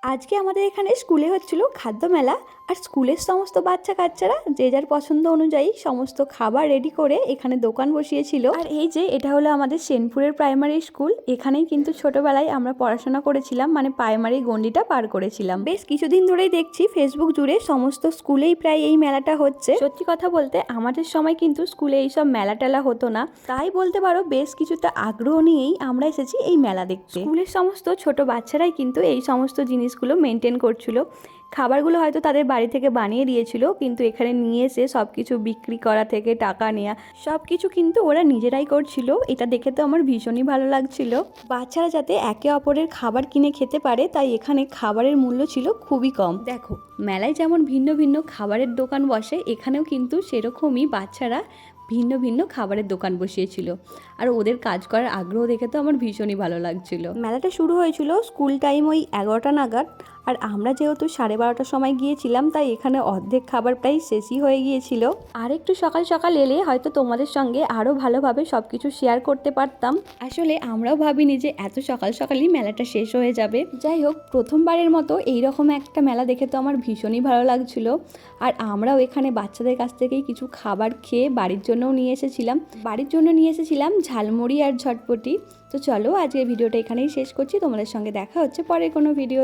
আজকে আমাদের এখানে স্কুলে হচ্ছিল খাদ্য মেলা। আর স্কুলের সমস্ত বাচ্চা কাচ্চারা যে যার পছন্দ অনুযায়ী সমস্ত খাবার রেডি করে এখানে দোকান বসিয়েছিল। আর এই যে এটা হলো আমাদের সেনপুরের প্রাইমারি স্কুল। এখানেই কিন্তু ছোটবেলায় আমরা পড়াশোনা করেছিলাম, মানে প্রাইমারি গণ্ডিটা পার করেছিলাম। বেশ কিছুদিন ধরেই দেখছি ফেসবুক জুড়ে সমস্ত স্কুলেই প্রায় এই মেলাটা হচ্ছে। সত্যি কথা বলতে আমাদের সময় কিন্তু স্কুলে এইসব মেলা টেলা হতো না, তাই বলতে পারো বেশ কিছুটা আগ্রহ নিয়েই আমরা এসেছি এই মেলা দেখতে। স্কুলের সমস্ত ছোট বাচ্চারাই কিন্তু এই সমস্ত জিনিসগুলো মেনটেন করছিল। খাবারগুলো হয়তো তাদের বাড়ি থেকে বানিয়ে দিয়েছিল, কিন্তু এখানে নিয়ে এসে সব কিছু বিক্রি করা থেকে টাকা নেওয়া সব কিছু কিন্তু ওরা নিজেরাই করছিল। এটা দেখে তো আমার ভীষণই ভালো লাগছিল। বাচ্চারা যাতে একে অপরের খাবার কিনে খেতে পারে, তাই এখানে খাবারের মূল্য ছিল খুবই কম। দেখো, মেলায় যেমন ভিন্ন ভিন্ন খাবারের দোকান বসে, এখানেও কিন্তু সেরকমই বাচ্চারা ভিন্ন ভিন্ন খাবারের দোকান বসিয়েছিল। আর ওদের কাজ করার আগ্রহ দেখে তো আমার ভীষণই ভালো লাগছিল। মেলাটা শুরু হয়েছিল স্কুল টাইম ওই 11টা নাগাদ। আর আমরা যেহেতু 12:30টার সময় গিয়েছিলাম, তাই এখানে অর্ধেক খাবার প্রায় শেষই হয়ে গিয়েছিল। আর একটু সকাল সকাল এলে হয়তো তোমাদের সঙ্গে আরও ভালোভাবে সব কিছু শেয়ার করতে পারতাম। আসলে আমরাও ভাবিনি যে এত সকাল সকালই মেলাটা শেষ হয়ে যাবে। যাই হোক, প্রথমবারের মতো এইরকম একটা মেলা দেখে তো আমার ভীষণই ভালো লাগছিল। আর আমরাও এখানে বাচ্চাদের কাছ থেকেই কিছু খাবার খেয়ে বাড়ির জন্যও নিয়ে এসেছিলাম ঝালমুড়ি আর ঝটপটি। তো চলো, আজকের ভিডিওটা এখানেই শেষ করছি। তোমাদের সঙ্গে দেখা হচ্ছে পরের কোনো ভিডিও।